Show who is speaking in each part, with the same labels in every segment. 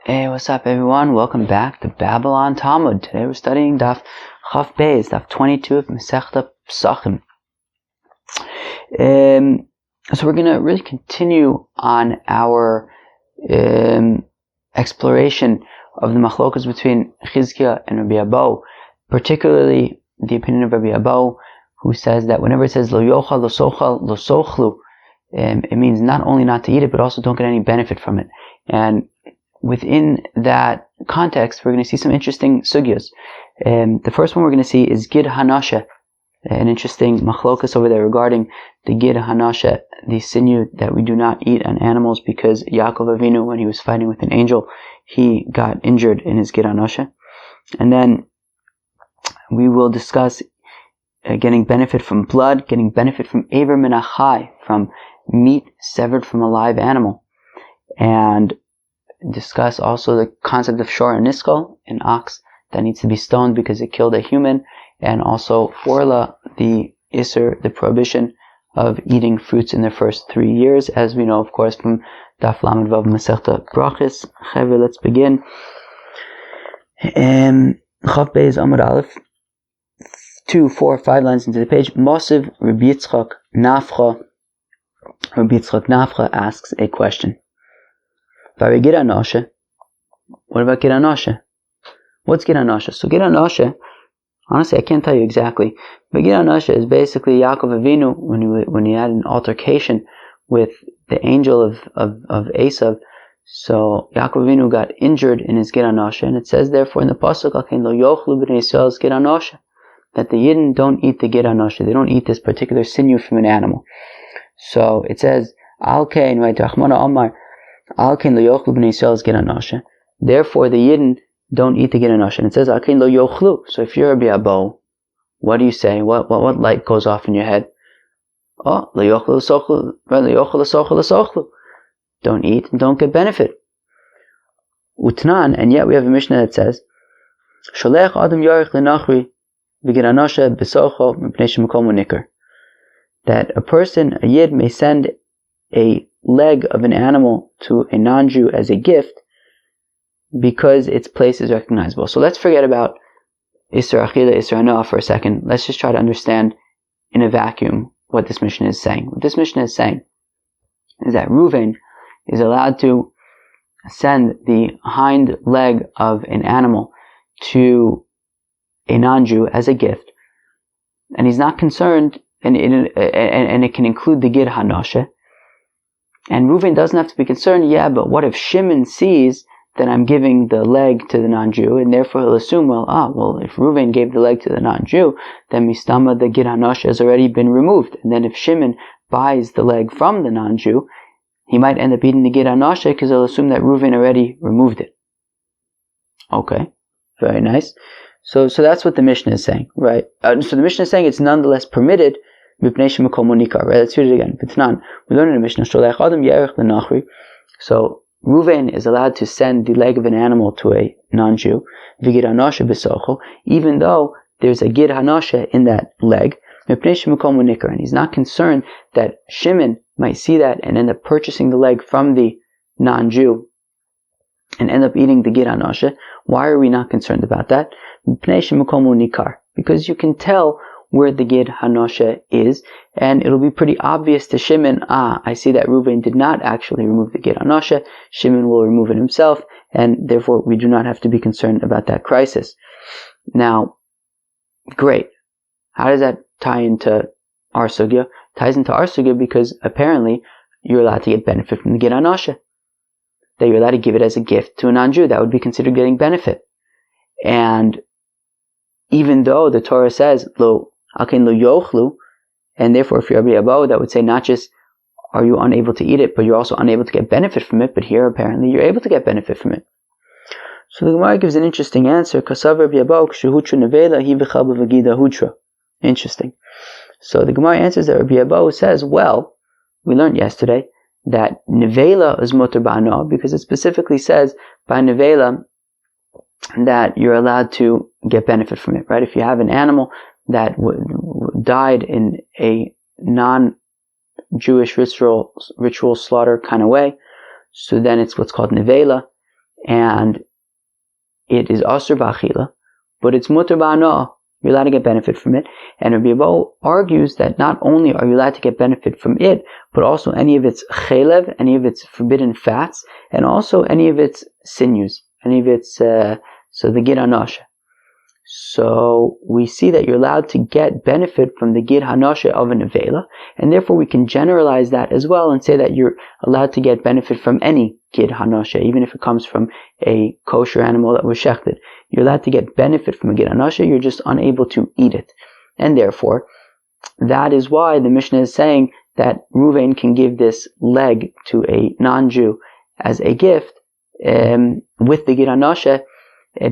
Speaker 1: Hey, what's up everyone? Welcome back to Babylon Talmud. Today we're studying Daf Chaf Beis, Daf 22 of Masechta Pesachim. So we're going to really continue on our exploration of the machlokas between Chizkiah and Rabbi Abba, particularly the opinion of Rabbi Abba, who says that whenever it says Lo yochal, lo sochal, lo sochlu, it means not only not to eat it, but also don't get any benefit from it. And within that context, we're going to see some interesting sugyas. The first one we're going to see is gid hanasheh, an interesting machlokas over there regarding the gid hanasheh, the sinew that we do not eat on animals, because Yaakov Avinu, when he was fighting with an angel, he got injured in his gid hanasheh. And then we will discuss getting benefit from blood, getting benefit from aver min hachai, from meat severed from a live animal, and discuss also the concept of shor and niskal, an ox that needs to be stoned because it killed a human, and also orla, the iser, the prohibition of eating fruits in their first 3 years, as we know, of course, from Daf Lamed Vav Masechta Brachos. Chevre, let's begin. Chaf Beis Amud Aleph, 2, 4, 5 lines into the page. Mosiv Rabbi Yitzchak Nafcha. Rabbi Yitzchak Nafcha asks a question. What about gid hanasheh? What's gid hanasheh? So gid hanasheh, honestly, I can't tell you exactly, but gid hanasheh is basically Yaakov Avinu when he had an altercation with the angel of Esav. So Yaakov Avinu got injured in his gid hanasheh, and it says therefore in the pasuk Akein lo yochlu b'nei Yisrael's gid hanasheh, that the Yidden don't eat the gid hanasheh. They don't eat this particular sinew from an animal. So it says Al Kain, right? Rachmana Omar. Therefore, the Yidden don't eat the gid hanasheh. And it says, Alkein lo yochlu. So if you're a Rabbi Abba, what do you say? What light goes off in your head? Oh, lo yochlu lo sochlu. Lo yochlu lo sochlu lo sochlu. Don't eat and don't get benefit. Utnan, and yet we have a Mishnah that says, Sholech adam yarich lenachri v'gid hanasheh b'socho mipnei shemakom unikar. That a person, a Yid, may send a leg of an animal to a non-Jew as a gift because its place is recognizable. So let's forget about Isra Achila, Isra Hanoah for a second. Let's just try to understand in a vacuum what this Mishnah is saying. What this Mishnah is saying is that Reuven is allowed to send the hind leg of an animal to a non-Jew as a gift, and he's not concerned, and it can include the gid hanasheh. And Reuven doesn't have to be concerned, but what if Shimon sees that I'm giving the leg to the non-Jew, and therefore he'll assume, if Reuven gave the leg to the non-Jew, then mistama, the gid hanasheh has already been removed. And then if Shimon buys the leg from the non-Jew, he might end up eating the gid hanasheh because he'll assume that Reuven already removed it. Okay, very nice. So that's what the Mishnah is saying, right? So the Mishnah is saying it's nonetheless permitted. Right, let's read it again. We learn in the Mishnah. So Reuven is allowed to send the leg of an animal to a non-Jew, even though there's a gid hanasheh in that leg, and he's not concerned that Shimon might see that and end up purchasing the leg from the non-Jew and end up eating the gid hanasheh. Why are we not concerned about that? Because you can tell where the gid hanasheh is, and it'll be pretty obvious to Shimon, I see that Reuven did not actually remove the gid hanasheh. Shimon will remove it himself, and therefore we do not have to be concerned about that crisis. Now, great. How does that tie into our sugya? It ties into our sugya because apparently you're allowed to get benefit from the gid hanasheh. That you're allowed to give it as a gift to a non-Jew. That would be considered getting benefit. And even though the Torah says, lo Akein lo yochlu, and therefore if you're Rabbi Abba, that would say not just are you unable to eat it, but you're also unable to get benefit from it, but here apparently you're able to get benefit from it. So the Gemara gives an interesting answer. Kasav Rabbi Abba kshehutra nevela hi v'chal b'vagida hutra. Interesting. So the Gemara answers that Rabbi Abba says, well, we learned yesterday that nevela is mutar ba'ana, because it specifically says by nevela that you're allowed to get benefit from it, right? If you have an animal that died in a non-Jewish ritual slaughter kind of way, so then it's what's called nevela, and it is asur b'achila, but it's mutar ba'anah, you're allowed to get benefit from it. And Rabbi Abo argues that not only are you allowed to get benefit from it, but also any of its chelev, any of its forbidden fats, and also any of its sinews, any of its, so the gid hanasheh. So we see that you're allowed to get benefit from the gid hanasheh of a nevela, and therefore we can generalize that as well and say that you're allowed to get benefit from any gid hanasheh, even if it comes from a kosher animal that was shechted. You're allowed to get benefit from a gid hanasheh, you're just unable to eat it. And therefore, that is why the Mishnah is saying that Reuven can give this leg to a non-Jew as a gift with the gid hanasheh,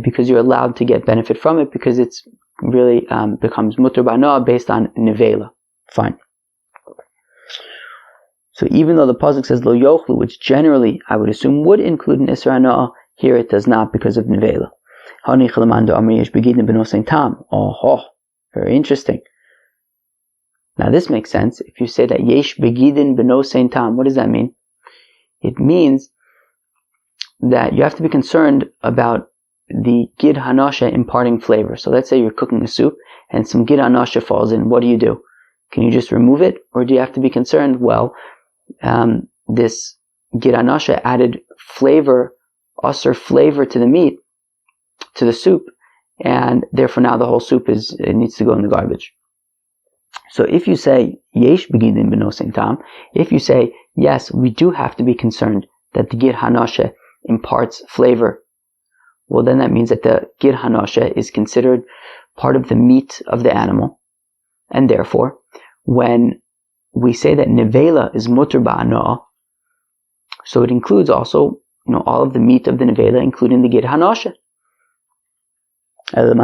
Speaker 1: because you're allowed to get benefit from it, because it's really becomes mutar ba'anah based on nevela. Fine. So even though the pasuk says lo yochlu, which generally I would assume would include an isra hana'ah, here it does not because of nevela. Oh, very interesting. Now this makes sense. If you say that yesh begidin b'nosein tam, what does that mean? It means that you have to be concerned about the gid hanasheh imparting flavor. So let's say you're cooking a soup and some gid hanasheh falls in. What do? Can you just remove it, or do you have to be concerned? Well, this gid hanasheh added flavor, asur flavor to the meat, to the soup, and therefore now the whole soup it needs to go in the garbage. So if you say yesh begidin b'nosein tam, if you say yes, we do have to be concerned that the gid hanasheh imparts flavor, well then that means that the gid hanasheh is considered part of the meat of the animal, and therefore when we say that nevela is mutar ba'anah, so it includes also all of the meat of the nevela, including the gid hanasheh. But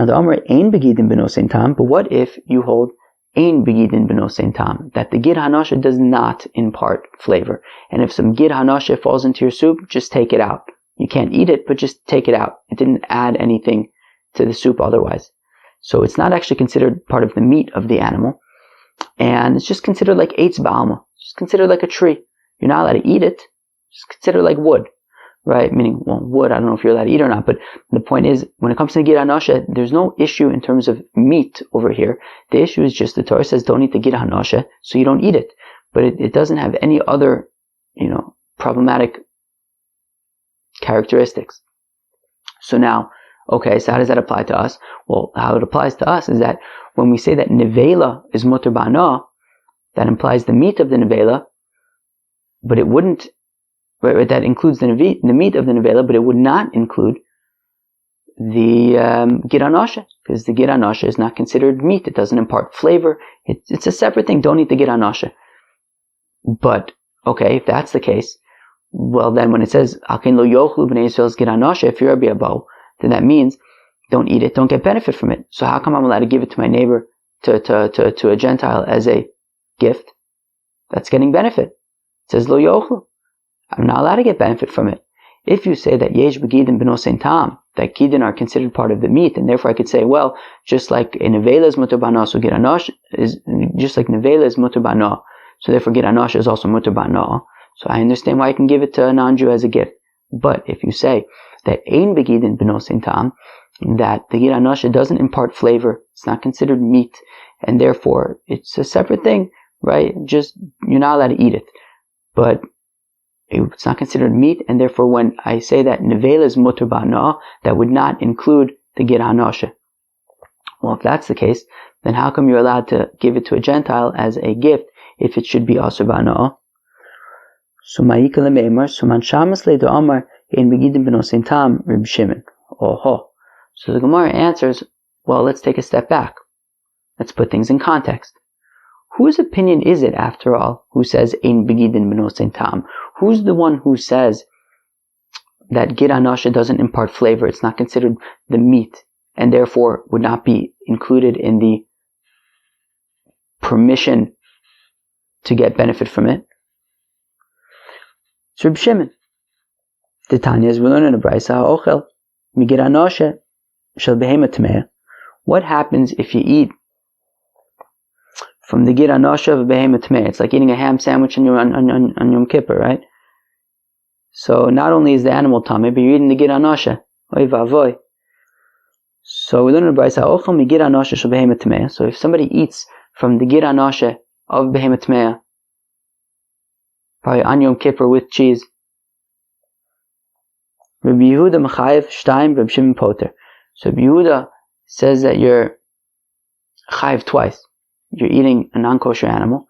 Speaker 1: what if you hold ein begidin b'nosein tam, that the gid hanasheh does not impart flavor, and if some gid hanasheh falls into your soup, just take it out. You can't eat it, but just take it out. It didn't add anything to the soup otherwise. So it's not actually considered part of the meat of the animal, and it's just considered like eitz ba'alma, just considered like a tree. You're not allowed to eat it, just considered like wood. Right? Meaning, well, wood, I don't know if you're allowed to eat or not, but the point is, when it comes to the gid hanasheh, there's no issue in terms of meat over here. The issue is just the Torah says don't eat the gid hanasheh, so you don't eat it. But it doesn't have any other, problematic characteristics. So now, okay, so how does that apply to us? Well, how it applies to us is that when we say that nevela is mutar ba'anah, that implies the meat of the nevela, but it wouldn't, right, that includes the meat of the nevela, but it would not include the gid hanasheh, because the gid hanasheh is not considered meat. It doesn't impart flavor. It's a separate thing. Don't eat the gid hanasheh. But, okay, if that's the case, well then when it says Akin lo yochlu b'nei Yisrael's gid hanasheh, if you're a biabo, then that means don't eat it, don't get benefit from it. So how come I'm allowed to give it to my neighbor, to a Gentile as a gift? That's getting benefit. It says lo yochlu. I'm not allowed to get benefit from it. If you say that yesh begidin b'nosein tam, that gidin are considered part of the meat, and therefore I could say, well, just like a nevela is mutar ba'anah, so gid hanasheh is just like nevela is mutar ba'anah, so therefore gid hanasheh is also mutar ba'anah. So I understand why I can give it to a non-Jew as a gift. But if you say that ein begidin b'nosein tam, that the gid hanasheh doesn't impart flavor, it's not considered meat, and therefore it's a separate thing, right? Just you're not allowed to eat it, but it's not considered meat, and therefore when I say that nevela is mutar ba'anah, that would not include the gid hanasheh. Well, if that's the case, then how come you're allowed to give it to a Gentile as a gift if it should be asur ba'anah? So ma'ika le'meimar, so man shamas le'do amar ein begidin b'nosein tam Reb Shimon. Oh. So the Gemara answers, well, let's take a step back. Let's put things in context. Whose opinion is it, after all, who says ein begidin b'nosein tam? Who's the one who says that gid hanasheh doesn't impart flavor, it's not considered the meat, and therefore would not be included in the permission to get benefit from it? It's Reb Shimon. The Tanya is we learn in the Brisa ha'ochel migid hanasheh shel behema tmeah. What happens if you eat from the gid hanasheh of a behema tmeah? It's like eating a ham sandwich on Yom Kippur, right? So not only is the animal tameh, but you're eating the gid hanasheh. Oy vavoy. So we learn in the Brayso, ochel mi gid hanasheh shel behema tameah. So if somebody eats from the gid hanasheh of behema tameah, probably on Yom Kippur with cheese, Rabbi Yehuda mechayev shtayim, Rabbi Shimon poter. So Rabbi Yehuda says that you're chayev twice. You're eating a non-kosher animal,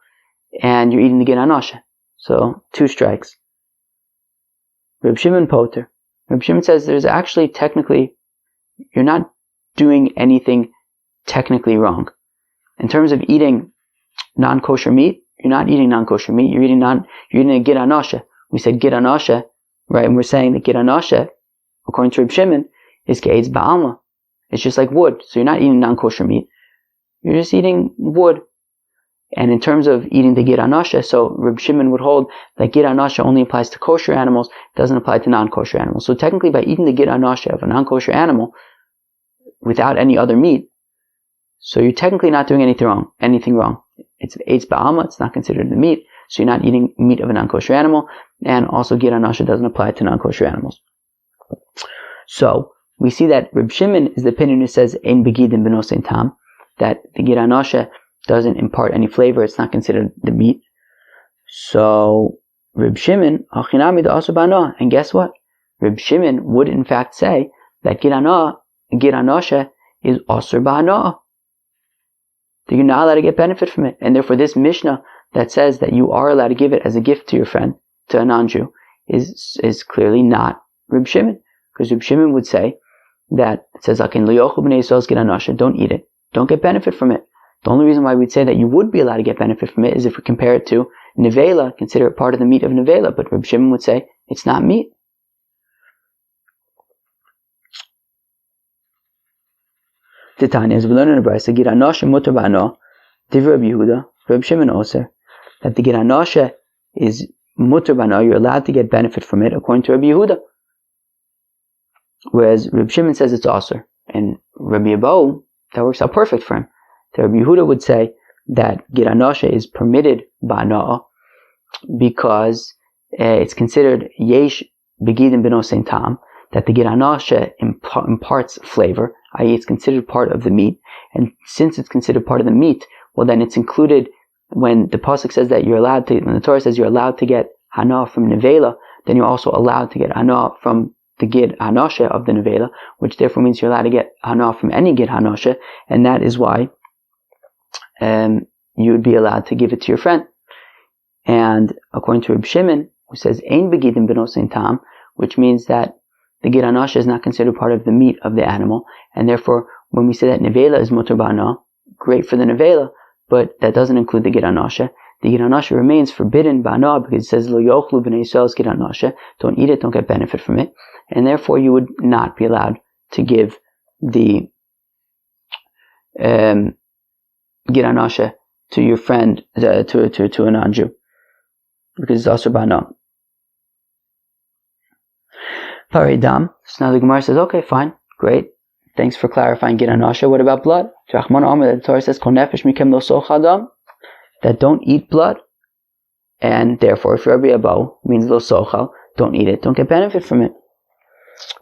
Speaker 1: and you're eating the gid hanasheh. So 2 strikes. Rabbi Shimon poter. Rabbi Shimon says there's actually technically, you're not doing anything technically wrong. In terms of eating non-kosher meat, you're not eating non-kosher meat, you're eating a gid hanasheh. We said gid hanasheh, right? And we're saying that gid hanasheh, according to Rabbi Shimon, is ke'etz ba'alma. It's just like wood. So you're not eating non-kosher meat. You're just eating wood. And in terms of eating the gid hanasheh, so Rabbi Shimon would hold that gid hanasheh only applies to kosher animals, doesn't apply to non-kosher animals. So technically by eating the gid hanasheh of a non-kosher animal without any other meat, so you're technically not doing anything wrong. It's eitz ba'alma, it's not considered the meat, so you're not eating meat of a non-kosher animal, and also gid hanasheh doesn't apply to non-kosher animals. So we see that Rabbi Shimon is the opinion who says ein begidim b'nosein tam, that the gid hanasheh doesn't impart any flavor, it's not considered the meat. So Reb Shimon, and guess what? Reb Shimon would in fact say that gid hanasheh is asur b'hana'ah. That you're not allowed to get benefit from it. And therefore this Mishnah that says that you are allowed to give it as a gift to your friend, to a non-Jew, is clearly not Reb Shimon. Because Reb Shimon would say that it says, don't eat it, don't get benefit from it. The only reason why we'd say that you would be allowed to get benefit from it is if we compare it to nevela, consider it part of the meat of nevela, but Reb Shimon would say it's not meat. Titania, as we learn in the Brayso, gid hanasheh mutar b'hana'ah, divrei Reb Yehuda, Reb Shimon oser, that the gid hanasheh is mutar b'hana'ah, you're allowed to get benefit from it according to Reb Yehuda. Whereas Reb Shimon says it's aser, and Rabbi Abou, that works out perfect for him. So Rabbi Yehuda would say that gid hanasheh is permitted b'hana'ah because it's considered yesh begidim b'nosein tam, that the gid hanasheh imparts flavor, i.e. it's considered part of the meat, and since it's considered part of the meat, well then it's included when the pasuk says that when the Torah says you're allowed to get hana'ah from nevela, then you're also allowed to get hana'ah from the gid hanasheh of the nevela, which therefore means you're allowed to get hana'ah from any gid hanasheh, and that is why you would be allowed to give it to your friend. And according to Reb Shimon, who says ein begidim b'nosein tam, which means that the gid hanasheh is not considered part of the meat of the animal, and therefore when we say that nevela is mutar b'hana'ah, great for the nevela, but that doesn't include the gid hanasheh. The gid hanasheh remains forbidden b'hana'ah because it says lo yochlu b'nei Yisrael gid hanasheh, don't eat it, don't get benefit from it, and therefore you would not be allowed to give the gid hanasheh to your friend, to a non-Jew, because it's asur b'hana'ah. Paridam. So now the Gemara says, okay, fine, great, thanks for clarifying gid hanasheh. What about blood? The Torah says, kol nefesh mikem lo sochal dam, that don't eat blood, and therefore if Rabbi Abou means lo sochal, don't eat it, don't get benefit from it.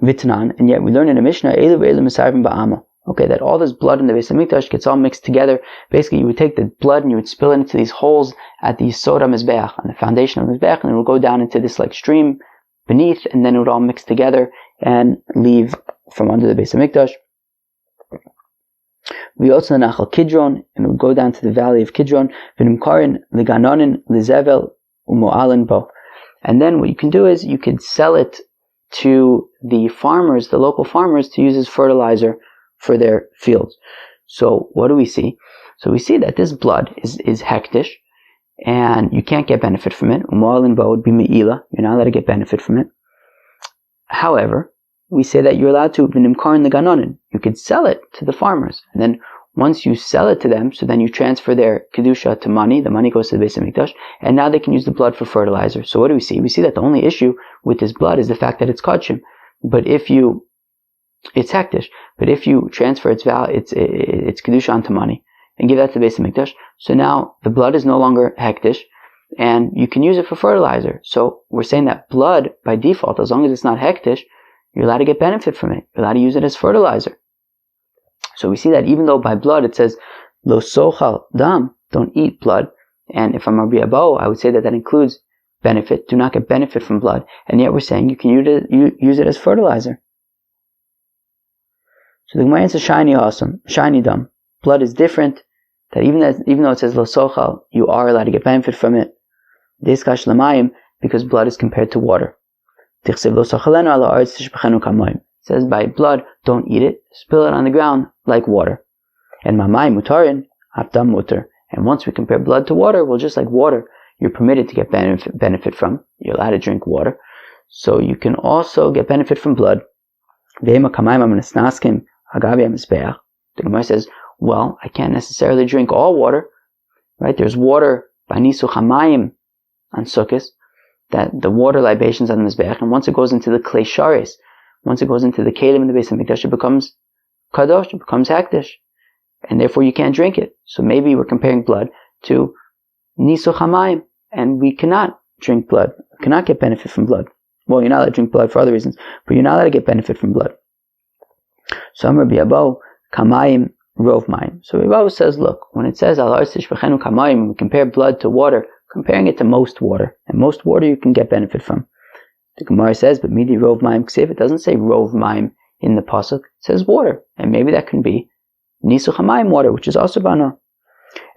Speaker 1: Vitnan, and yet we learn in the Mishnah, elu ve'elu misarvim ba'ama. Okay, that all this blood in the Beis HaMikdash gets all mixed together. Basically, you would take the blood and you would spill it into these holes at the Yisod HaMizbeach, on the foundation of the Mizbeach, and it would go down into this like stream beneath, and then it would all mix together and leave from under the Beis HaMikdash. V'yotza nachal Kidron, and it would go down to the valley of Kidron. V'nimkarin l'ganonin l'zevel u'mo'alin bo. And then what you can do is you could sell it to the farmers, the local farmers, to use as fertilizer for their fields. So what do we see? So we see that this blood is hektish, and you can't get benefit from it. U'mo'alin bo would be me'ila, you're not allowed to get benefit from it. However, we say that you're allowed to v'nimkarin l'ganonin, you could sell it to the farmers, and then once you sell it to them, so then you transfer their kedusha to money, the money goes to the Beis HaMikdash, and now they can use the blood for fertilizer. So what do we see? We see that the only issue with this blood is the fact that it's kodshim. But it's hektish. But if you transfer its kedusha onto money and give that to the Beis HaMikdash, so now the blood is no longer hektish, and you can use it for fertilizer. So we're saying that blood, by default, as long as it's not hektish, you're allowed to get benefit from it. You're allowed to use it as fertilizer. So we see that even though by blood it says, lo sochal dam, don't eat blood. And if I'm Rabbi Abo, I would say that includes benefit. Do not get benefit from blood. And yet we're saying you can use it as fertilizer. So the Gemara answers shiny dam. Blood is different. That even though it says lo sochal, you are allowed to get benefit from it. Deskash lamayim, because blood is compared to water. It says by blood, don't eat it, spill it on the ground like water. And mamay mutarin, haftam mutar. And once we compare blood to water, well, just like water, you're permitted to get benefit from. You're allowed to drink water. So you can also get benefit from blood. The Gemara says, well, I can't necessarily drink all water, right? There's water by nisuch hamayim on Sukkot, that the water libations on the Mizbeach, and once it goes into the klei sharis, once it goes into the kelim in the Beis Hamikdash, it becomes kadosh, it becomes hektish, and therefore you can't drink it. So maybe we're comparing blood to nisuch hamayim, and we cannot drink blood, we cannot get benefit from blood. Well, you're not allowed to drink blood for other reasons, but you're not allowed to get benefit from blood. So Rabbi Abo, kamayim rov mayim. So Rabbi Abo says, look, when it says al arsish v'chenu kamayim, we compare blood to water, comparing it to most water, and most water you can get benefit from. The Gemara says, but midi rov mayim ksiv, it doesn't say rov mayim in the pasuk, it says water, and maybe that can be nisuch hamayim water, which is also bana.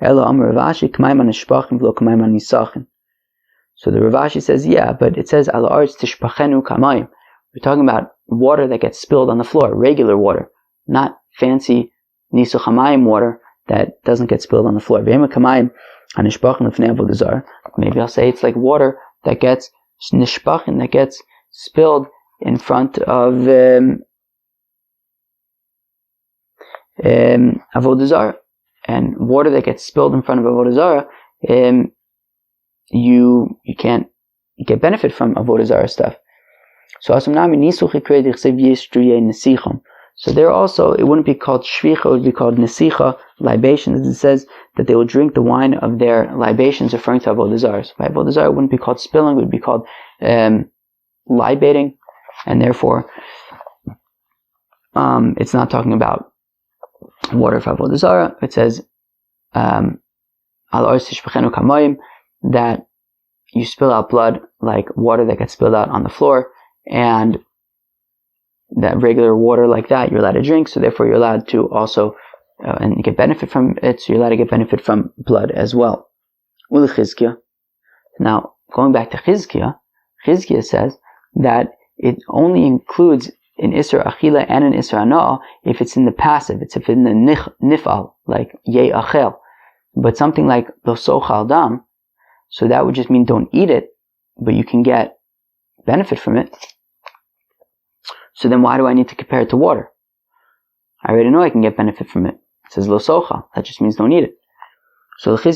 Speaker 1: Elo amar Rav Ashi k'mayim anishpachim v'lo k'mayim anisachin. So the Rav Ashi says, yeah, but it says al aretz tishpachenu kamayim. We're talking about water that gets spilled on the floor, regular water, not fancy nisuch hamayim water that doesn't get spilled on the floor. Maybe I'll say it's like water that gets nishpachin, that gets spilled in front of avodah zarah, and water that gets spilled in front of avodah zarah, you can't get benefit from avodah zarah stuff. So so there also, it wouldn't be called shvicha, it would be called nesicha, libations. It says that they will drink the wine of their libations, referring to avodah zarah. So by avodah zarah, it wouldn't be called spilling, it would be called libating, and therefore it's not talking about water for avodah zarah. It says al arsish v'chenu kamayim, that you spill out blood like water that gets spilled out on the floor, and that regular water like that you're allowed to drink, so therefore you're allowed to also and get benefit from it, so you're allowed to get benefit from blood as well. Now, going back to Chizkiah says that it only includes an Isser Achila and an Isser Ana'ah if it's in the passive, if it's in the nifal, like Ye Achel. But something like Lo Sochal Dam, so that would just mean don't eat it, but you can get benefit from it. So then why do I need to compare it to water? I already know I can get benefit from it. It says lo socha. That just means don't eat it. So then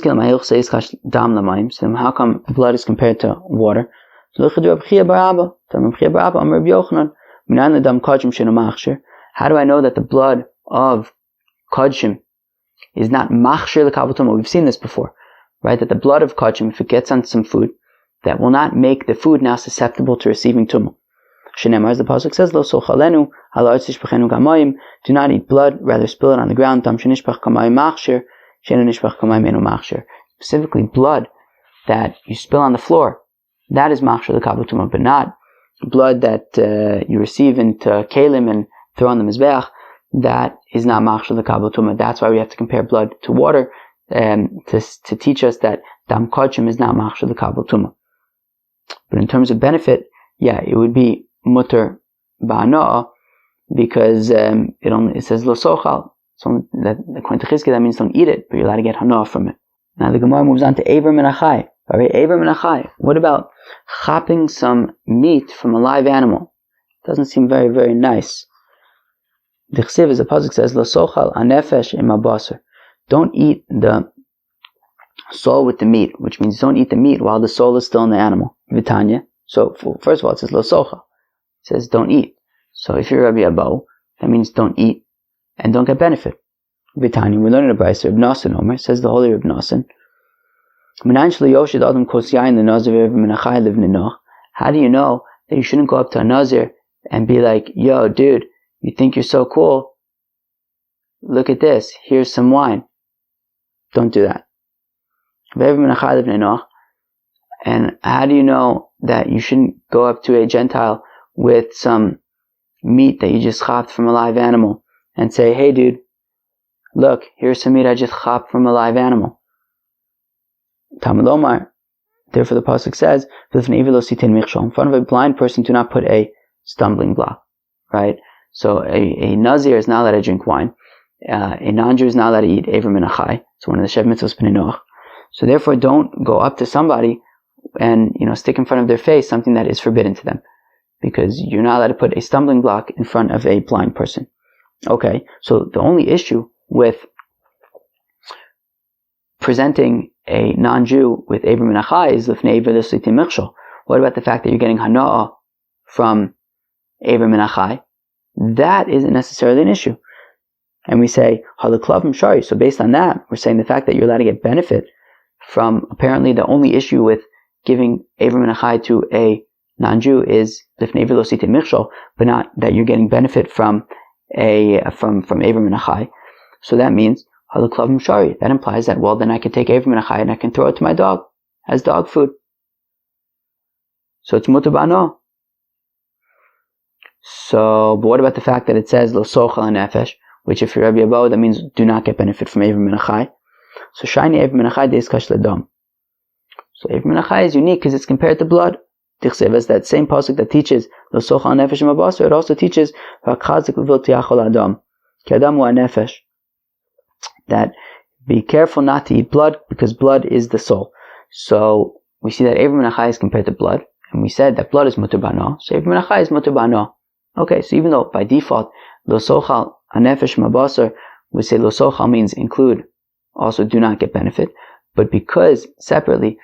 Speaker 1: how come blood is compared to water? How do I know that the blood of kodshim is not machshir l'kabel tumah? We've seen this before, right? That the blood of kodshim, if it gets on some food, that will not make the food now susceptible to receiving tumah. Shenemar, as the pasuk says, lo sochalenu halar tishpachenu kamayim. Do not eat blood, rather spill it on the ground. Tam shenishpach kamayim machshir, shenu nishpach kamayim enu machshir. Specifically, blood that you spill on the floor, that is machshir l'kabel tumah, but not blood that you receive into kelim and throw on the mizbeach. That is not machshir l'kabel tumah. That's why we have to compare blood to water, to teach us that dam kodshim is not machshir l'kabel tumah. But in terms of benefit, yeah, it would be mutter ba'ana'ah, because it says lo sochal. So that according to Chizkiah, that means don't eat it, but you're allowed to get hanasheh from it. Now the Gemara moves on to Aver min hachai. What about chopping some meat from a live animal? Doesn't seem very, very nice. The Chsiv, as the pasuk says, lo sochal anefesh im habasar. Don't eat the soul with the meat, which means don't eat the meat while the soul is still in the animal. Vitanya. So first of all, it says lo socha. It says don't eat. So if you're Rabbi Abo, that means don't eat and don't get benefit. Vitanya, we learn in the Brayso, Reb Nosson Omer, says the holy Reb Nosson, How do you know that you shouldn't go up to a nazir and be like, yo, dude, you think you're so cool? Look at this. Here's some wine. Don't do that. And how do you know that you shouldn't go up to a Gentile with some meat that you just chopped from a live animal and say, hey dude, look, here's some meat I just chopped from a live animal. Talmud Omar, therefore the pasuk says, in front of a blind person do not put a stumbling block, right? So a Nazir is not allowed to drink wine. A non-Jew is not allowed to eat Ever min hachai. It's one of the Shev Mitzvos B'nai Noach. So therefore don't go up to somebody and stick in front of their face something that is forbidden to them, because you're not allowed to put a stumbling block in front of a blind person. Okay, so the only issue with presenting a non-Jew with Ever min hachai is lifnei Ever l'slitim michshol. What about the fact that you're getting hana'ah from Ever min hachai? That isn't necessarily an issue. And we say halaklavim shari. So based on that, we're saying the fact that you're allowed to get benefit from, apparently the only issue with giving Ever min hachai to a non-Jew is lifnei Ever l'slitim michshol, but not that you're getting benefit from Ever min hachai. So that means halaklavim shari. That implies that, well, then I can take Ever min hachai and I can throw it to my dog as dog food. So it's mutar b'ano. So, but what about the fact that it says lo sochal hanefesh, which if you're Rabbi Abba, that means do not get benefit from Ever min hachai. So shiny Ever min hachai deis ledam. So Ever min hachai is unique because it's compared to blood. Tichsev, as that same pasuk that teaches lo sochal hanefesh mabasar, it also teaches hakazik v'vil tiachol adam. Ki adam hu hanefesh. That be careful not to eat blood, because blood is the soul. So we see that Ever min hachai is compared to blood, and we said that blood is mutar b'ano, so Ever min hachai is mutar b'ano. Okay, so even though by default lo sochal hanefesh mabasar, we say lo sochal means include, also do not get benefit, but because separately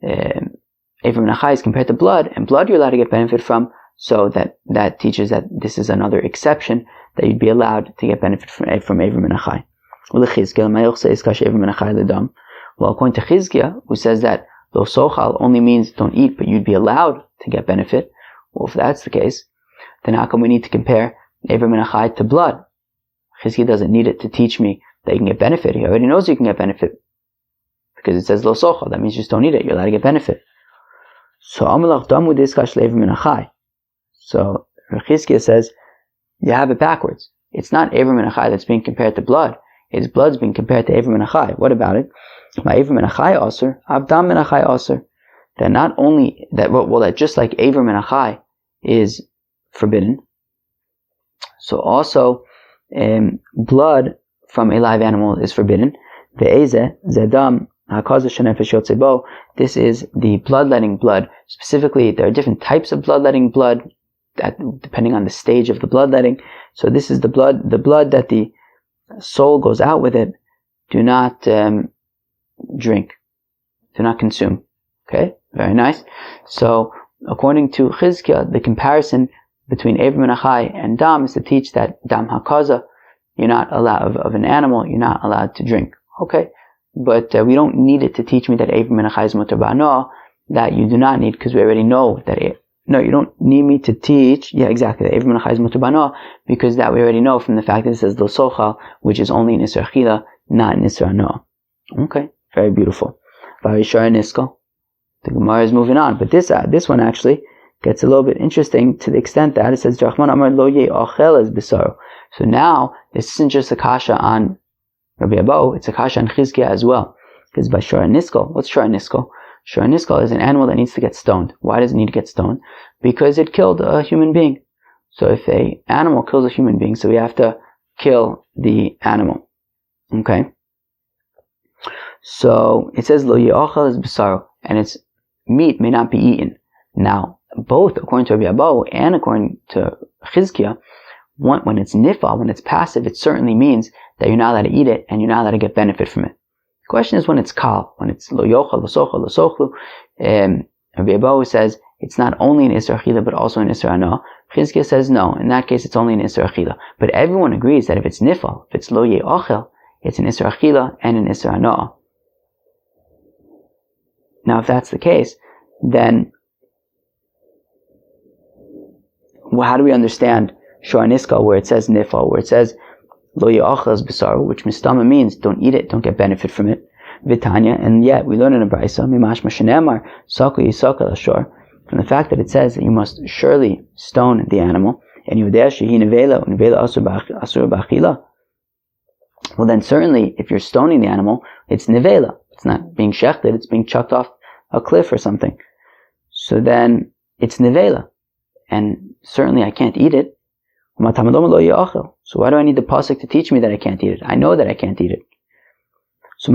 Speaker 1: Ever min hachai is compared to blood, and blood you're allowed to get benefit from, so that teaches that this is another exception that you'd be allowed to get benefit from Ever min hachai. Well, according to Chizkiah, who says that lo sochal only means don't eat, but you'd be allowed to get benefit. Well, if that's the case, then how come we need to compare Ever min hachai to blood? Chizkiah doesn't need it to teach me that you can get benefit. He already knows you can get benefit, because it says lo sochal. That means you just don't eat it. You're allowed to get benefit. So Amalach damu diskash Ever min hachai. So Chizkiah says you have it backwards. It's not Ever min hachai that's being compared to blood. It's blood's being compared to Ever min hachai. What about it? My Ever min hachai aser, avdam min hachai aser. That not only that, well, that just like Ever min hachai is forbidden, so also blood from a live animal is forbidden. Ve'ezeh zedam hakaza shenefesh yotze bo. This is the bloodletting blood. Specifically, there are different types of bloodletting blood, that depending on the stage of the bloodletting. So this is the blood that the soul goes out with it. Do not drink. Do not consume. Okay, very nice. So according to Chizkiah, the comparison between Ever min hachai and dam is to teach that dam hakaza, you're not allowed, of an animal, you're not allowed to drink. Okay, but we don't need it to teach me that Ever min hachai is mutar b'ano. That you do not need, because we already know that no, you don't need me to teach. Yeah, exactly. Ever min hachai is mutar b'ano, because that we already know from the fact that it says lo sochal, which is only in Isser Achila, not in Isser Hanoah. Okay, very beautiful. Vayishar nisko. The Gemara is moving on, but this one actually gets a little bit interesting to the extent that it says Jachman Amar lo ye'achel es b'saro. So now this isn't just a kasha on Rabbi Abba, it's a kasha on Chizkiah as well. Because by shara nisko, what's shara nisko? Shara nisko is an animal that needs to get stoned. Why does it need to get stoned? Because it killed a human being. So if a animal kills a human being, so we have to kill the animal. Okay? So it says lo ye'achel es b'saro, and its meat may not be eaten. Now, both according to Rabbi Abba and according to Chizkiah, when it's nifal, when it's passive, it certainly means that you're not allowed to eat it and you're not allowed to get benefit from it. The question is when it's kal, when it's lo yochel, lo sochel, lo sochlu. Rabbi Abba says it's not only in Isser Achila but also in Isser Hanoah. Chizkiah says no, in that case it's only in Isser Achila. But everyone agrees that if it's nifal, if it's lo ye'achel, it's in Isser Achila and in Isser Hanoah. Now, if that's the case, then how do we understand Shor Niskal, where it says nifal, where it says lo ya'achal b'saro, which mistama means don't eat it, don't get benefit from it, Vitanya, and yet we learn in a brayso mimashma shenemar saku yisakal ashor, from the fact that it says that you must surely stone the animal, and yudeh shehi nevela asur b'achila. Well, then certainly if you're stoning the animal, it's nevela. It's not being shechted, it's being chucked off a cliff or something. So then it's nevela, and certainly I can't eat it. So why do I need the pasuk to teach me that I can't eat it? I know that I can't eat it. So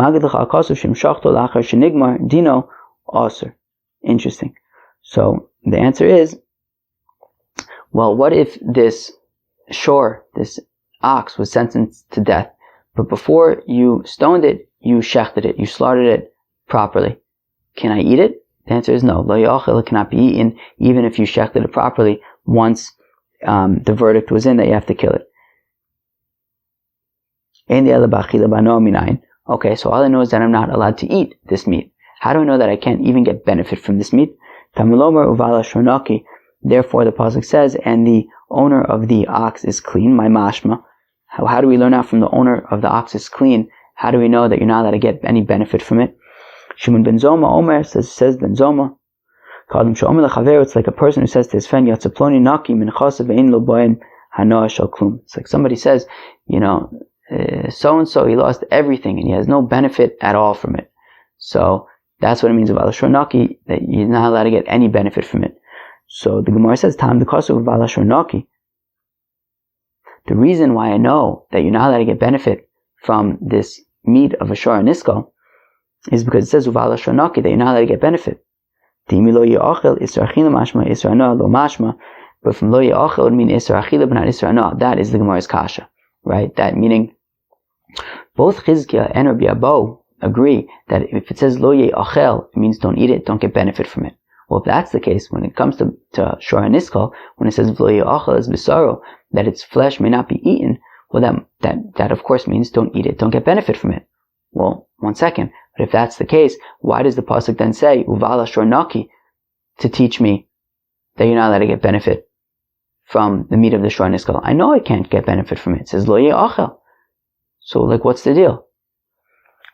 Speaker 1: dino aser. Interesting. So the answer is, well, what if this ox was sentenced to death, but before you stoned it, you shechted it, you slaughtered it properly? Can I eat it? The answer is no. Lo yachal, it cannot be eaten, even if you shechted it properly once the verdict was in that you have to kill it. Okay, so all I know is that I'm not allowed to eat this meat. How do I know that I can't even get benefit from this meat? Therefore, the pasuk says, and the owner of the ox is clean, my mashma. How do we learn out from the owner of the ox is clean? How do we know that you're not allowed to get any benefit from it? Shimon ben Zoma Omer says Ben Zoma, it's like a person who says to his friend, it's like somebody says, so-and-so, he lost everything and he has no benefit at all from it. So that's what it means of Alashronaki, that you're not allowed to get any benefit from it. So the Gemara says, Tam the Kasu of Alashronaki. The reason why I know that you're not allowed to get benefit from this meat of a Shor Niskal is because it says Uvala Shronaki, that you're not allowed to get benefit. But from lo ya'achel it would mean isra achila but not isra ana. That is the Gemara's kasha, right? That meaning both Chizkiah and Rabbi Abo agree that if it says lo ya'achel, it means don't eat it, don't get benefit from it. Well, if that's the case, when it comes to Shor Niskal, when it says lo ya'achel is bisaro, that its flesh may not be eaten, well, that of course means don't eat it, don't get benefit from it. Well, one second. But if that's the case, why does the pasuk then say Uvala Shornaki to teach me that you're not allowed to get benefit from the meat of the Shor Niskal? I know I can't get benefit from it. It says Lo Ye'achel. So, what's the deal?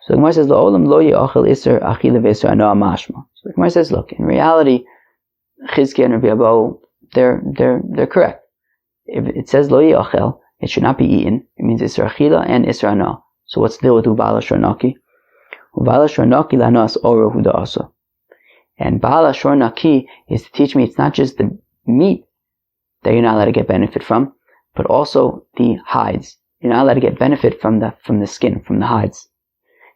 Speaker 1: So the Gemara says Lo Olam Lo Ye'achel Iser Achile V'Isra Anoa Mashma. So the Gemara says, look, in reality, Chizkiah and Rabbi Abo, they're correct. If it says Lo Ye'achel, it should not be eaten. It means Isra Achila and Isra Anoa. So what's the deal with Uvala Shornaki? Uvala Shornaki lanas oro huda asa. And Bala Shornaki is to teach me it's not just the meat that you're not allowed to get benefit from, but also the hides. You're not allowed to get benefit from the skin, from the hides.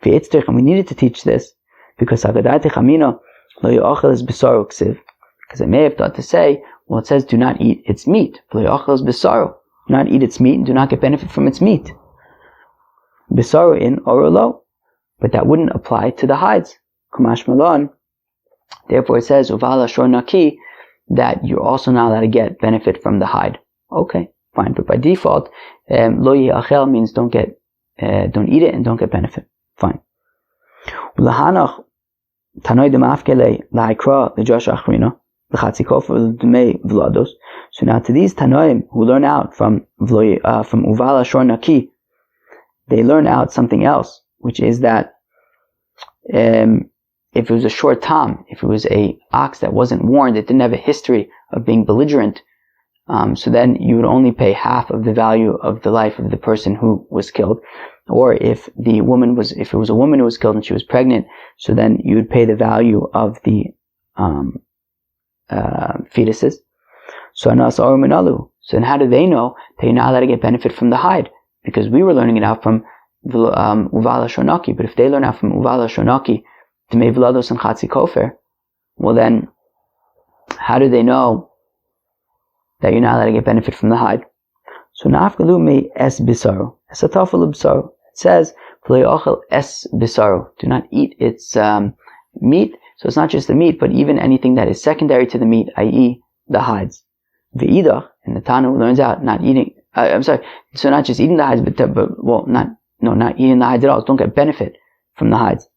Speaker 1: And we needed to teach this because Agadai Techamino lo yo'achel is besaro ksiv. Because I may have thought to say, well, it says do not eat its meat. Lo yo'achel is besaro. Do not eat its meat and do not get benefit from its meat. Bisaro in or lo, but that wouldn't apply to the hides. Kumash Malon. Therefore, it says Uvala Shornaki that you're also not allowed to get benefit from the hide. Okay, fine, but by default, Lo Ye'achel means don't eat it and don't get benefit. Fine. Lahanach Tanoi Demafkele Laikra Lejosh Achrino Lechatzikof Dmei Vlados. So now to these Tanoim who learn out from Uvala Shornaki, they learn out something else, which is that if it was a short tam, if it was a ox that wasn't warned, it didn't have a history of being belligerent, so then you would only pay half of the value of the life of the person who was killed. Or if it was a woman who was killed and she was pregnant, so then you would pay the value of the fetuses. So then how do they know that you're not allowed to get benefit from the hide? Because we were learning it out from Uvala Shornaki, but if they learn out from Uvala Shornaki, Dmei Vlados and Chatzi Kofer, well then, how do they know that you're not allowed to get benefit from the hide? So Nafgalu me es bisaro, es atafalu bisaro. It says, V'le'ochel es bisaro. Do not eat its meat. So it's not just the meat, but even anything that is secondary to the meat, i.e., the hides. V'idach, and the Tana learns out not eating. So not just eating the hides, not eating the hides at all. Don't get benefit from the hides.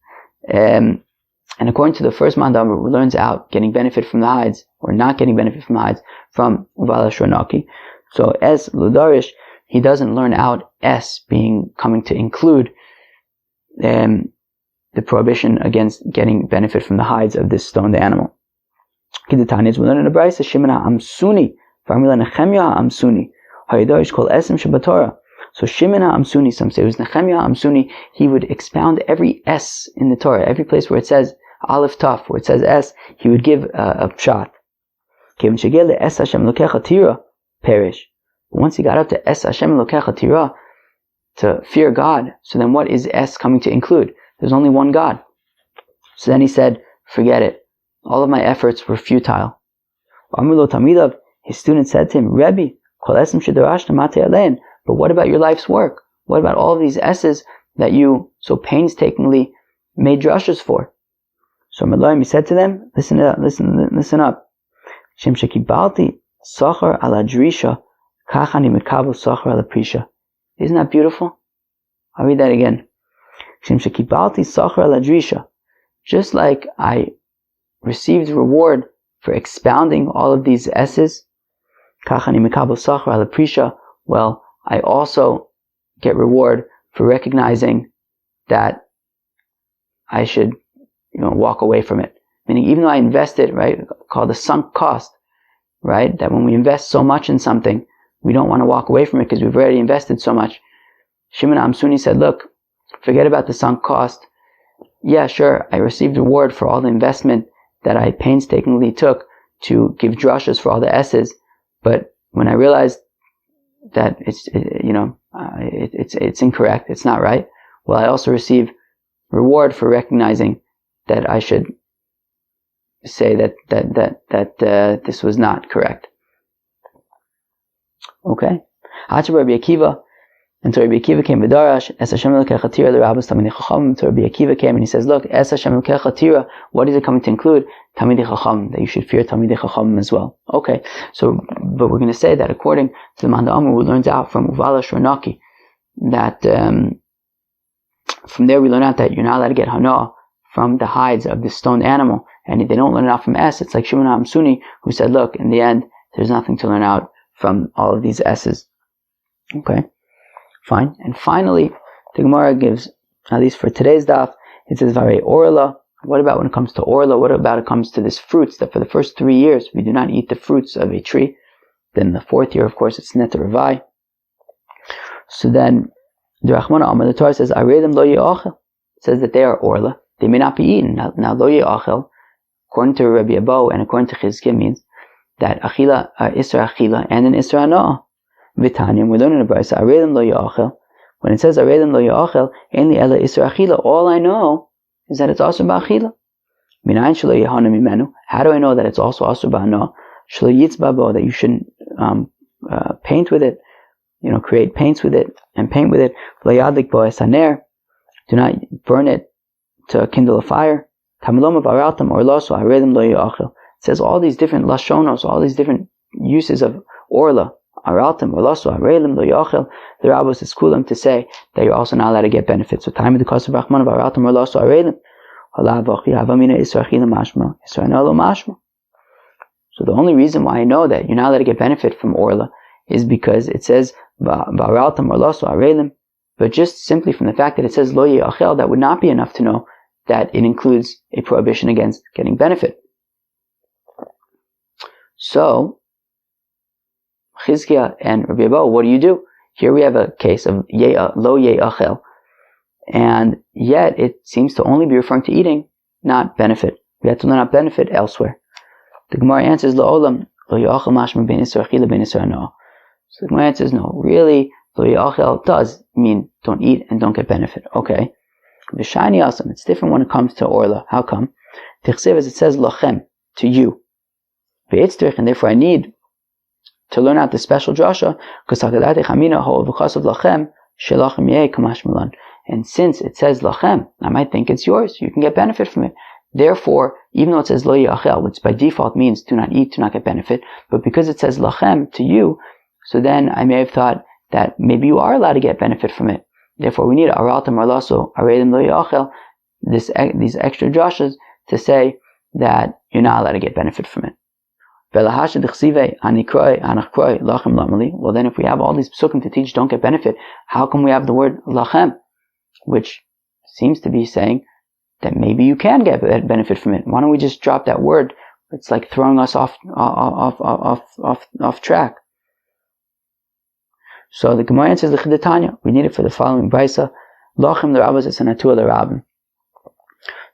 Speaker 1: And according to the first mandamar, who learns out getting benefit from the hides, or not getting benefit from the hides, from Uvala Shronaki. So Es Ludarish, he doesn't learn out S coming to include the prohibition against getting benefit from the hides of this stoned animal. Kidatani's we learn in the Brisa, Shimon HaAmsuni, Farmila Nechemya HaAmsuni, Hayidarish Kol Esim Shabbatorah. So Shimon HaAmsuni, some say it was Nechemya HaAmsuni, he would expound every S in the Torah, every place where it says Aleph Taf, where it says S, he would give a pshat. Kevin Shegele Es Hashem Lokecha Tira, perish. But once he got up to Es Hashem Lokecha Tira, to fear God, so then what is S coming to include? There's only one God. So then he said, forget it. All of my efforts were futile. Amrulo Tamidav, his student said to him, Rebbe, Kol Esem Shedarashna Mate Alein, but what about your life's work? What about all of these S's that you so painstakingly made drashas for? So Meloim, he said to them, listen up. Shem shekibalti sachar ala drisha, kachani mekabel sachar ala prisha. Isn't that beautiful? I'll read that again. Shem shekibalti sachar ala drisha. Just like I received reward for expounding all of these S's, kachani mekabel sachar ala prisha. Well, I also get reward for recognizing that I should, walk away from it. Meaning, even though I invested, right, called the sunk cost, right, that when we invest so much in something, we don't want to walk away from it because we've already invested so much. Shimon HaAmsuni said, look, forget about the sunk cost. Yeah, sure, I received reward for all the investment that I painstakingly took to give drashas for all the S's, but when I realized that it's incorrect, it's not right, well, I also receive reward for recognizing that I should say that this was not correct. Okay. Until Rabbi Akiva came Vidarash, Es Hashem Elokecha Tira l'Rabbos Talmidei Chacham. Until Rabbi Akiva came and he says, look, Es Hashem Elokecha Tira, what is it coming to include? Talmidei Chacham, that you should fear Talmidei Chacham as well. Okay. So, but we're going to say that according to the Manda Amar, who learns out from Uvala Shronaki, that from there we learn out that you're not allowed to get hanasheh from the hides of this stoned animal, and if they don't learn it out from S, it's like Shimon HaAmsuni, who said, look, in the end, there's nothing to learn out from all of these S's. Okay, fine. And finally, the Gemara gives, at least for today's daf, it says, Vare Orla. What about when it comes to Orla? What about it comes to this fruits, that for the first 3 years, we do not eat the fruits of a tree? Then the 4th year, of course, it's Neta Revai. So then, the Rachmana Amar, the Torah says, Aredim lo ye'achel. It says that they are Orla. They may not be eaten. Now lo ye'achel, according to Rabbi Abo and according to Chizkiah, means that achila, isra achila, and an isra hanasheh. V'tanyam, we learn in the Brisa, aredim lo ye'achel. When it says aredim lo ye'achel, ainli ela isra achila, all I know is that it's also ba'achila. Minayin shelo yehana mimenu. How do I know that it's also ba'hanasheh? Shelo yitzba bo, that you shouldn't paint with it, create paints with it and paint with it. Lo yadlik bo es haner. Do not burn it to kindle a fire. It says all these different lashonos, all these different uses of orla, araltam, orlaso, arelim, lo yachel. The rabbis is kulam to say that you're also not allowed to get benefits. So time of the cost of Rahman of araltam, orlaso, arelim. So the only reason why I know that you're not allowed to get benefit from orla is because it says araltam, orlaso, arelim. But just simply from the fact that it says lo yachel, that would not be enough to know that it includes a prohibition against getting benefit. So, Chizkiah and Rabbi Abo, what do? Here we have a case of lo ye'achel, and yet it seems to only be referring to eating, not benefit. We have to learn out benefit elsewhere. The Gemara answers, La'olam, lo ye'achel mashma ben isra achila ben isra hanasheh. So the Gemara answers, no, really, lo ye'achel does mean don't eat and don't get benefit. Okay. The shiny awesome, it's different when it comes to orla. How come? Tichsev, as it says, lochem, to you. And therefore I need to learn out the special drasha, and since it says lachem, I might think it's yours, you can get benefit from it. Therefore, even though it says lo yachel, which by default means do not eat, do not get benefit, but because it says lachem, to you, so then I may have thought that maybe you are allowed to get benefit from it. Therefore we need araltam, arlaso, aredim lo yachel, these extra drashas to say that you're not allowed to get benefit from it. Well, then if we have all these psukim to teach don't get benefit, how come we have the word lachem, which seems to be saying that maybe you can get benefit from it? Why don't we just drop that word? It's like throwing us off track. So the Gemara answers the Chidetanya. We need it for the following brisa: lachem l'rabbos es anatua l'rabbim.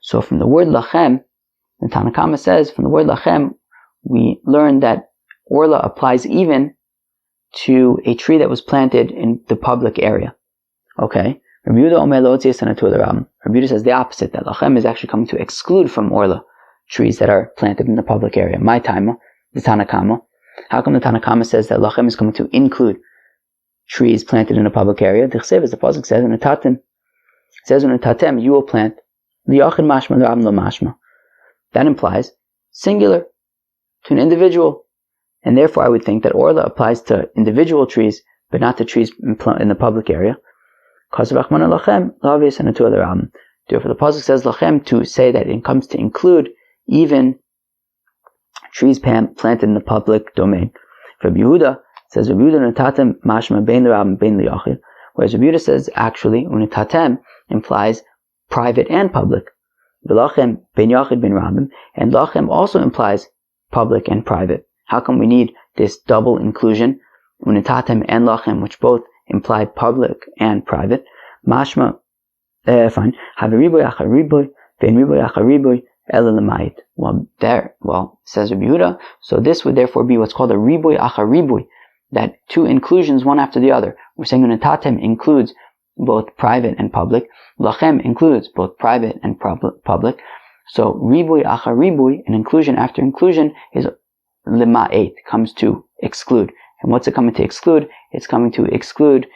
Speaker 1: So from the word lachem, the Tanna Kama says, from the word lachem, we learn that orla applies even to a tree that was planted in the public area. Okay? Rabbi Yehuda says the opposite, that lachem is actually coming to exclude from orla trees that are planted in the public area. My time, the Tanna Kama. How come the Tanna Kama says that lachem is coming to include trees planted in a public area? The Chsev, as the pasuk says, in Tatem, says in Tatem, you will plant liyachid mashma l'rabim lo mashma. That implies singular, to an individual, and therefore I would think that orla applies to individual trees, but not to trees in the public area. Therefore, the pasuk says lachem to say that it comes to include even trees planted in the public domain. Rabbi Yehuda says Rabbi Yehuda natatem mashma bein l'rabim bein liyachid, whereas Rabbi Yehuda says actually unitatem implies private and public. V'lachem bein yachid bein rabim, and lachem also implies public and private. How come we need this double inclusion, unitatem and lachem, which both imply public and private? Mashma, fine. Haviriboy achariboy, vein riboy achariboy, elelamayit. Well, says Rabbi Yehuda, so this would therefore be what's called a riboy achariboy, that two inclusions one after the other. We're saying unitatem includes both private and public. Lachem includes both private and public. So riboy achar riboy, an inclusion after inclusion, is lima'et, comes to exclude. And what's it coming to exclude? It's coming to exclude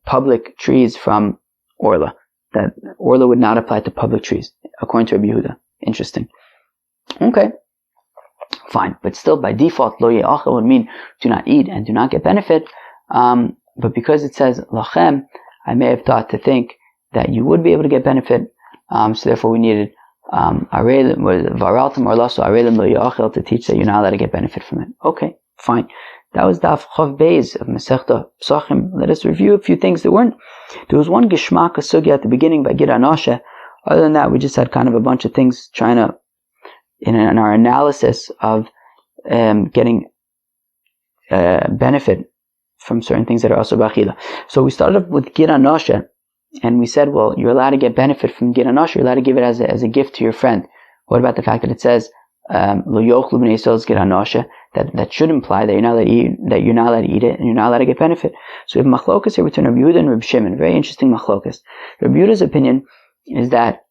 Speaker 1: public trees from orla. That orla would not apply to public trees, according to Rabbi Yehuda. Interesting. Okay, fine. But still, by default, lo ye'achel would mean do not eat and do not get benefit. But because it says lachem, I may have thought to think that you would be able to get benefit. So therefore we needed varaltim or lasso arelim lo yachel to teach that you're not allowed to get benefit from it. Okay, fine. That was Daf Chav Beis of Masechta Pesachim. Let us review a few things that weren't. There was one geshmak sugya at the beginning by Gid hanasheh. Other than that, we just had kind of a bunch of things trying to, in our analysis of getting benefit from certain things that are also b'achila. So we started with Gid hanasheh. And we said, well, you're allowed to get benefit from Gid hanasheh. You're allowed to give it as a gift to your friend. What about the fact that it says lo yochlu b'nei Yisrael Gid hanasheh? That should imply that you're not allowed to eat, that you're not allowed to eat it, and you're not allowed to get benefit. So we have machlokas here between Rabbi Yehuda and Rabbi Shimon. Very interesting machlokas. Rabbi Yehuda's opinion is that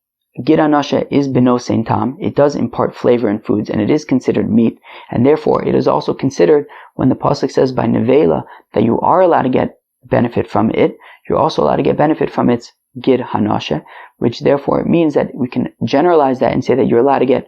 Speaker 1: Gid hanasheh is beno sein tam. It does impart flavor in foods, and it is considered meat, and therefore it is also considered, when the pasuk says by nevela that you are allowed to get benefit from it, you're also allowed to get benefit from its Gid hanasheh, which therefore means that we can generalize that and say that you're allowed to get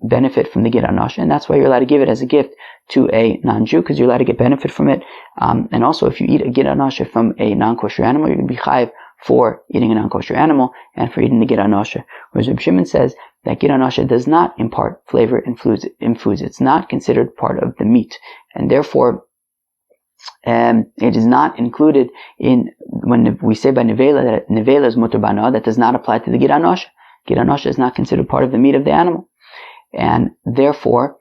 Speaker 1: benefit from the Gid hanasheh, and that's why you're allowed to give it as a gift to a non-Jew, because you're allowed to get benefit from it. And also, if you eat a Gid hanasheh from a non-kosher animal, you're going to be chayiv for eating a non-kosher animal and for eating the Gid hanasheh. Whereas Reb Shimon says that Gid hanasheh does not impart flavor in foods. It's not considered part of the meat, and therefore it is not included in, when we say by nevela that nevela is mutar bana, that does not apply to the Gid hanasheh. Gid hanasheh is not considered part of the meat of the animal. And therefore,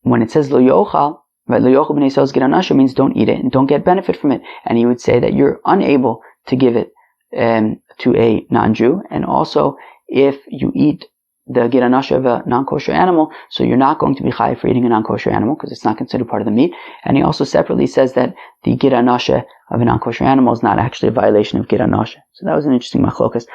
Speaker 1: when it says lo yochal, right, lo yochal b'nei Yisrael Gid hanasheh means don't eat it and don't get benefit from it. And he would say that you're unable to give it to a non-Jew. And also, if you eat the Gid hanasheh of a non-kosher animal, so you're not going to be chayiv for eating a non-kosher animal because it's not considered part of the meat. And he also separately says that the Gid hanasheh of a non-kosher animal is not actually a violation of Gid hanasheh. So that was an interesting machlokas.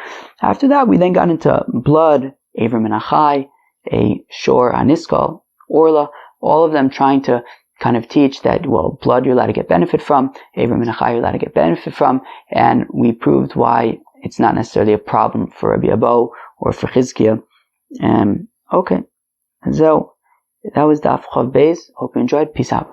Speaker 1: After that, we then got into blood, Avram and hachai, a shor, aniskal, orla, all of them trying to kind of teach that, well, blood you're allowed to get benefit from, Avram and hachai you're allowed to get benefit from, and we proved why it's not necessarily a problem for Rabbi Abo or for Chizkiah. Okay, so that was Daf Chav Beis. Hope you enjoyed. Peace out.